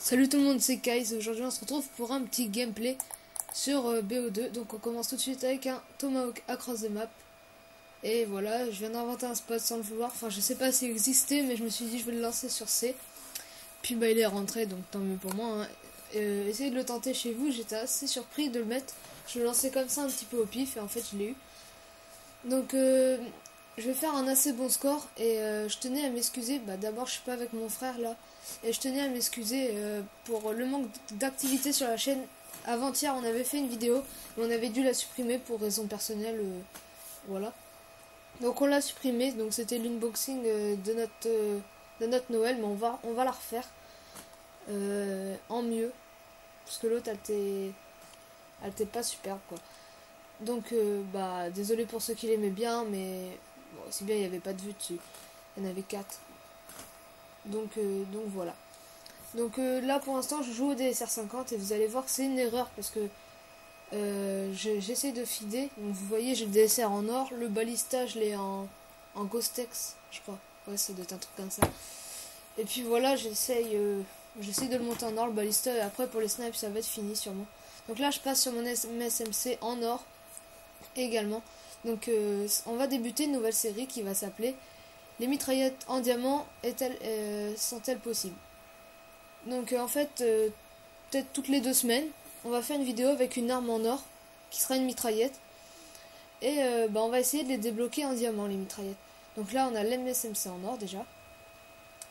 Salut tout le monde, c'est Kaiz. Aujourd'hui on se retrouve pour un petit gameplay sur BO2. Donc on commence tout de suite avec un Tomahawk Across the Map. Et voilà, je viens d'inventer un spot sans le vouloir. Enfin je sais pas s'il existait, mais je me suis dit je vais le lancer sur C. Puis bah il est rentré, donc tant mieux pour moi, hein. Essayez de le tenter chez vous, j'étais assez surpris de le mettre. Je le lançais comme ça un petit peu au pif et en fait je l'ai eu. Donc je vais faire un assez bon score et je tenais à m'excuser. Bah d'abord je suis pas avec mon frère là. Et je tenais à m'excuser pour le manque d'activité sur la chaîne. Avant-hier on avait fait une vidéo, mais on avait dû la supprimer pour raisons personnelles. Voilà. Donc on l'a supprimée, donc c'était l'unboxing de notre Noël, mais on va la refaire en mieux. Parce que l'autre elle était pas superbe quoi. Donc bah désolé pour ceux qui l'aimaient bien, mais bon, c'est bien il n'y avait pas de vue dessus. Il y en avait 4. Donc voilà. Donc là pour l'instant je joue au DSR 50 et vous allez voir que c'est une erreur parce que j'essaie de feeder. Donc vous voyez j'ai le DSR en or, le balista je l'ai en Ghostex je crois. Ouais ça doit être un truc comme ça. Et puis voilà j'essaie de le monter en or le balista et après pour les snipes ça va être fini sûrement. Donc là je passe sur mon MSMC en or également. Donc on va débuter une nouvelle série qui va s'appeler Les mitraillettes en diamant sont-elles possibles? Donc en fait, peut-être toutes les 2 semaines, on va faire une vidéo avec une arme en or, qui sera une mitraillette. Et bah, on va essayer de les débloquer en diamant, les mitraillettes. Donc là, on a l'MSMC en or déjà.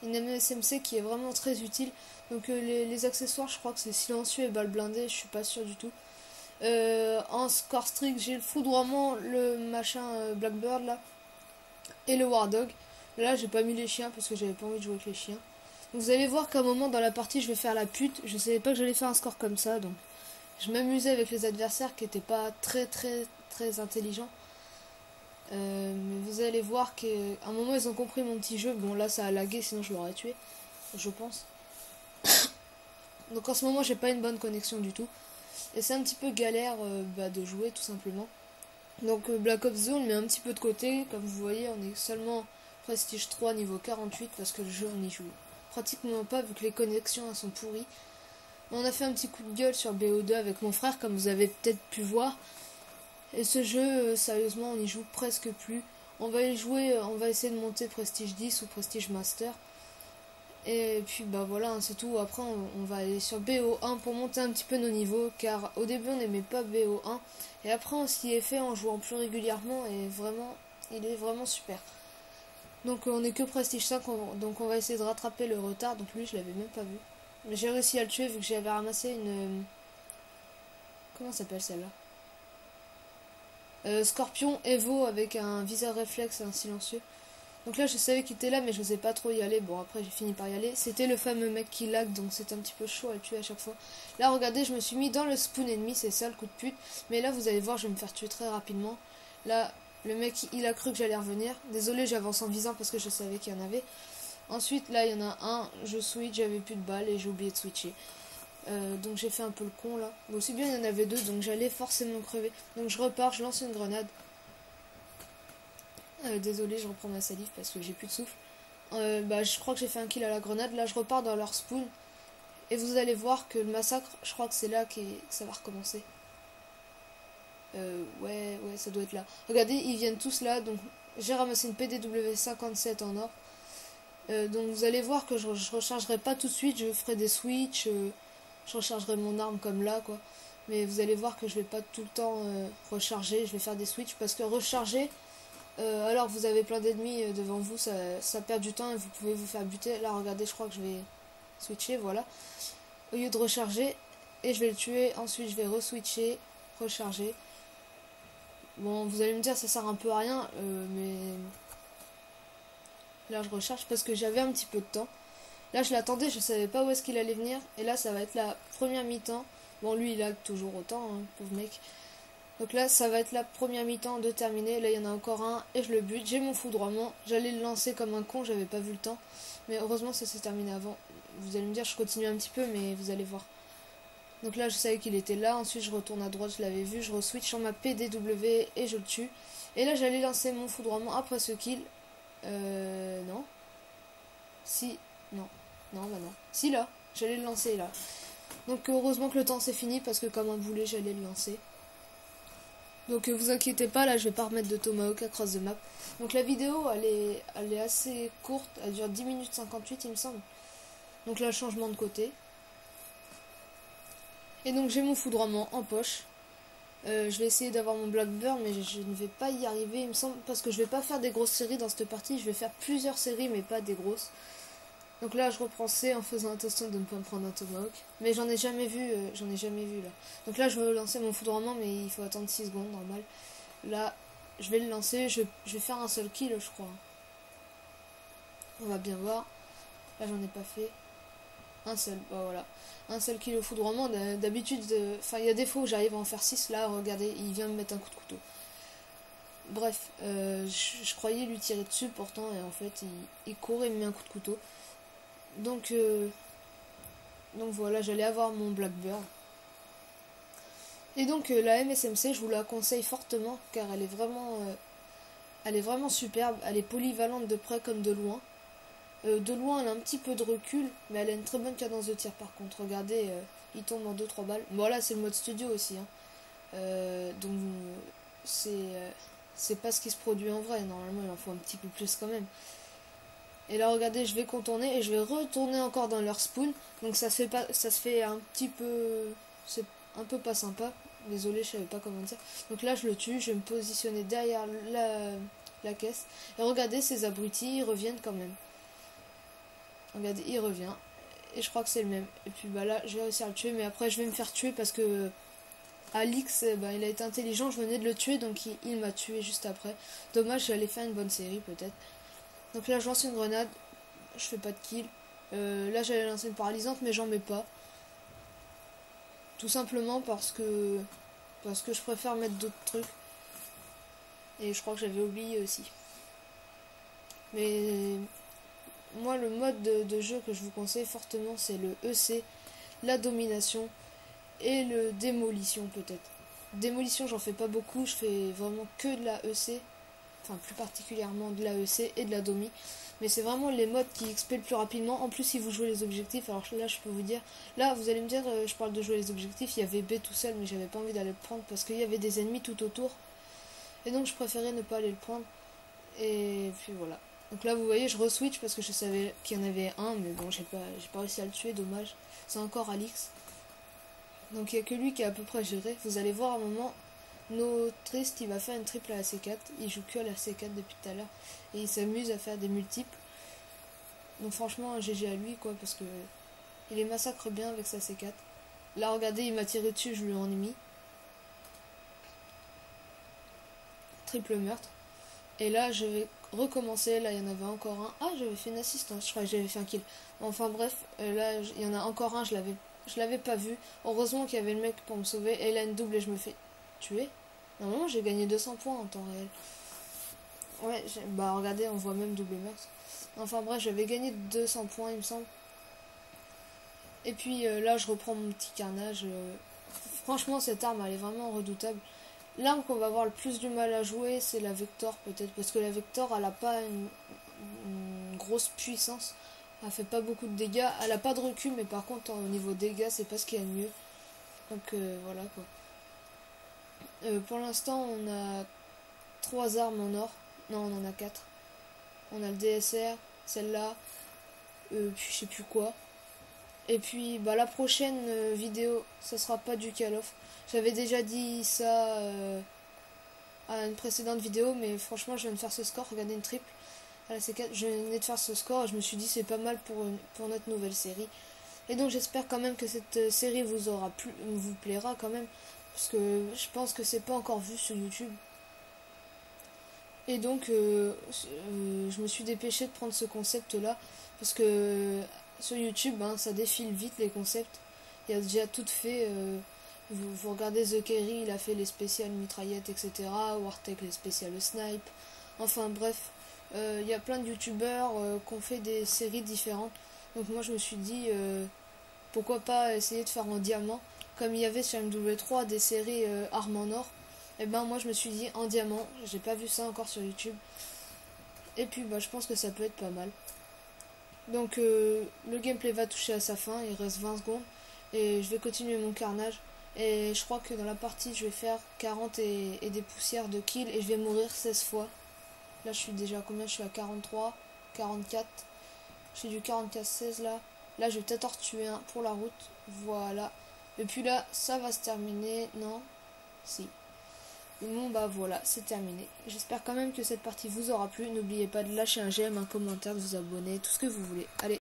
Une MSMC qui est vraiment très utile. Donc les accessoires, je crois que c'est silencieux et balle blindée, je suis pas sûr du tout. En score strict, j'ai le foudroiement, le machin Blackbird là, et le War Dog. Là, j'ai pas mis les chiens parce que j'avais pas envie de jouer avec les chiens. Vous allez voir qu'à un moment dans la partie je vais faire la pute. Je savais pas que j'allais faire un score comme ça, donc je m'amusais avec les adversaires qui étaient pas très intelligents. Mais vous allez voir qu'à un moment ils ont compris mon petit jeu. Bon là ça a lagué sinon je l'aurais tué, je pense. Donc en ce moment j'ai pas une bonne connexion du tout. Et c'est un petit peu galère de jouer tout simplement. Donc Black Ops Zone met un petit peu de côté. Comme vous voyez on est seulement Prestige 3 niveau 48 parce que le jeu on y joue pratiquement pas vu que les connexions elles sont pourries. On a fait un petit coup de gueule sur BO2 avec mon frère comme vous avez peut-être pu voir. Et ce jeu sérieusement on y joue presque plus. On va y jouer, on va essayer de monter Prestige 10 ou Prestige Master. Et puis bah voilà hein, c'est tout. Après on va aller sur BO1 pour monter un petit peu nos niveaux car au début on n'aimait pas BO1 et après on s'y est fait en jouant plus régulièrement et vraiment il est vraiment super. Donc on est que Prestige 5, donc on va essayer de rattraper le retard. Donc lui je l'avais même pas vu. Mais j'ai réussi à le tuer vu que j'avais ramassé une... Comment s'appelle celle-là Scorpion Evo avec un viseur réflexe et un silencieux. Donc là je savais qu'il était là mais je n'osais pas trop y aller. Bon après j'ai fini par y aller. C'était le fameux mec qui lag donc c'était un petit peu chaud à le tuer à chaque fois. Là regardez je me suis mis dans le spawn ennemi, c'est ça le coup de pute. Mais là vous allez voir je vais me faire tuer très rapidement. Là le mec il a cru que j'allais revenir. Désolé j'avance en visant parce que je savais qu'il y en avait. Ensuite là il y en a un, je switch, j'avais plus de balles et j'ai oublié de switcher. Donc j'ai fait un peu le con là. Bon, aussi bien il y en avait 2 donc j'allais forcément crever. Donc je repars, je lance une grenade. Désolé je reprends ma salive parce que j'ai plus de souffle. Je crois que j'ai fait un kill à la grenade. Là je repars dans leur spawn. Et vous allez voir que le massacre, je crois que c'est là que ça va recommencer. Ouais, ça doit être là. Regardez, ils viennent tous là. Donc j'ai ramassé une PDW 57 en or. Donc vous allez voir que je rechargerai pas tout de suite. Je ferai des switches. Je rechargerai mon arme comme là quoi. Mais vous allez voir que je vais pas tout le temps recharger. Je vais faire des switches parce que recharger, alors vous avez plein d'ennemis devant vous, ça perd du temps et vous pouvez vous faire buter. Là regardez, je crois que je vais switcher, voilà. Au lieu de recharger, et je vais le tuer. Ensuite je vais re-switcher, recharger. Bon, vous allez me dire ça sert un peu à rien, mais là je recharge parce que j'avais un petit peu de temps. Là je l'attendais, je savais pas où est-ce qu'il allait venir. Et là ça va être la première mi-temps. Bon lui il a toujours autant, hein, pauvre mec. Donc là ça va être la première mi-temps de terminer. Là il y en a encore un et je le bute. J'ai mon foudroiement. J'allais le lancer comme un con, j'avais pas vu le temps. Mais heureusement ça s'est terminé avant. Vous allez me dire je continue un petit peu mais vous allez voir. Donc là je savais qu'il était là. Ensuite je retourne à droite, je l'avais vu. Je re-switch sur ma PDW et je le tue. Et là j'allais lancer mon foudroiement après ce kill. Non. Si. Non. Non, bah non. Si là. j'allais le lancer là. Donc heureusement que le temps c'est fini parce que comme un boulet j'allais le lancer. Donc vous inquiétez pas, là je vais pas remettre de Tomahawk across the map. Donc la vidéo elle est assez courte, elle dure 10 minutes 58 il me semble. Donc là changement de côté. Et donc j'ai mon foudroiement en poche. Je vais essayer d'avoir mon Blackbird mais je ne vais pas y arriver il me semble. Parce que je vais pas faire des grosses séries dans cette partie, je vais faire plusieurs séries mais pas des grosses. Donc là je reprends C en faisant attention de ne pas me prendre un Tomahawk. Mais j'en ai jamais vu là. Donc là je veux lancer mon foudroiement mais il faut attendre 6 secondes normal. Là je vais le lancer, je vais faire un seul kill je crois. On va bien voir. Là j'en ai pas fait. Un seul, bah voilà. Un seul kill au foudroiement. D'habitude, enfin il y a des fois où j'arrive à en faire 6. Là regardez, il vient me mettre un coup de couteau. Bref, je croyais lui tirer dessus pourtant et en fait il court et me met un coup de couteau. Donc voilà, j'allais avoir mon Blackbird. Et donc la MSMC, je vous la conseille fortement car elle est vraiment superbe. Elle est polyvalente de près comme de loin. De loin, elle a un petit peu de recul, mais elle a une très bonne cadence de tir par contre. Regardez, il tombe en 2-3 balles. Bon là, c'est le mode studio aussi. Hein. Donc c'est pas ce qui se produit en vrai. Normalement, il en faut un petit peu plus quand même. Et là, regardez, je vais contourner et je vais retourner encore dans leur spawn. Donc ça se fait un petit peu... C'est un peu pas sympa. Désolé, je savais pas comment dire. Donc là, je le tue. Je vais me positionner derrière la caisse. Et regardez, ces abrutis, ils reviennent quand même. Regardez, il revient. Et je crois que c'est le même. Et puis bah là, je vais réussir à le tuer. Mais après, je vais me faire tuer parce que Alix, bah, il a été intelligent. Je venais de le tuer, donc il m'a tué juste après. Dommage, j'allais faire une bonne série peut-être. Donc là je lance une grenade, je fais pas de kill. Là j'allais lancer une paralysante mais j'en mets pas. Tout simplement parce que je préfère mettre d'autres trucs. Et je crois que j'avais oublié aussi. Mais moi le mode de jeu que je vous conseille fortement c'est le EC, la domination et le démolition peut-être. Démolition j'en fais pas beaucoup, je fais vraiment que de la EC. Enfin plus particulièrement de la EC et de la domi. Mais c'est vraiment les modes qui XP le plus rapidement. En plus, si vous jouez les objectifs, alors là, je peux vous dire... Là, vous allez me dire, je parle de jouer les objectifs, il y avait B tout seul, mais j'avais pas envie d'aller le prendre parce qu'il y avait des ennemis tout autour. Et donc, je préférais ne pas aller le prendre. Et puis voilà. Donc là, vous voyez, je re-switch parce que je savais qu'il y en avait un, mais bon, j'ai pas réussi à le tuer, dommage. C'est encore Alix. Donc il n'y a que lui qui a à peu près géré. Vous allez voir à un moment... Triste, il va faire une triple à la C4. Il joue que à la C4 depuis tout à l'heure. Et il s'amuse à faire des multiples. Donc franchement, GG à lui, quoi, parce que il les massacre bien avec sa C4. Là, regardez, il m'a tiré dessus, je lui en ai mis. Triple meurtre. Et là, je vais recommencer. Là, il y en avait encore un. Ah, j'avais fait une assistance. Je crois que j'avais fait un kill. Enfin bref, là, il y en a encore un. Je l'avais pas vu. Heureusement qu'il y avait le mec pour me sauver. Et là, une double et je me fais tuer. Normalement, j'ai gagné 200 points en temps réel. Ouais, bah regardez, on voit même double meurtre. Enfin bref, j'avais gagné 200 points, il me semble. Et puis là, je reprends mon petit carnage. Franchement, cette arme, elle est vraiment redoutable. L'arme qu'on va avoir le plus du mal à jouer, c'est la Vector, peut-être. Parce que la Vector, elle a pas une grosse puissance. Elle fait pas beaucoup de dégâts. Elle a pas de recul, mais par contre, au niveau dégâts, c'est pas ce qu'il y a de mieux. Donc voilà quoi. Pour l'instant, on a 3 armes en or. Non, on en a 4. On a le DSR, celle-là, puis je sais plus quoi. Et puis, bah, la prochaine vidéo, ça sera pas du Call of. J'avais déjà dit ça à une précédente vidéo, mais franchement, je viens de faire ce score. Regardez une triple à la C4. Je venais de faire ce score et je me suis dit c'est pas mal pour notre nouvelle série. Et donc, j'espère quand même que cette série vous plaira quand même. Parce que je pense que c'est pas encore vu sur YouTube. Et donc, je me suis dépêchée de prendre ce concept-là. Parce que sur YouTube, hein, ça défile vite les concepts. Il y a déjà tout fait. Vous regardez The Kerry, il a fait les spéciales mitraillettes, etc. Wartech, les spéciales snipe. Enfin bref, il y a plein de youtubeurs qui ont fait des séries différentes. Donc moi, je me suis dit, pourquoi pas essayer de faire en diamant. Comme il y avait sur MW3 des séries armes en or. Et ben moi je me suis dit en diamant, j'ai pas vu ça encore sur YouTube. Et puis bah je pense que ça peut être pas mal. Donc le gameplay va toucher à sa fin, il reste 20 secondes et je vais continuer mon carnage. Et je crois que dans la partie je vais faire 40 et des poussières de kills et je vais mourir 16 fois. Là je suis déjà à combien? Je suis à 43, 44. J'ai du 44-16 là. Là je vais peut-être en retuer un pour la route. Voilà. Et puis là ça va se terminer. Non? Si. Bon bah voilà, c'est terminé. J'espère quand même que cette partie vous aura plu. N'oubliez pas de lâcher un j'aime, un commentaire, de vous abonner, tout ce que vous voulez. Allez.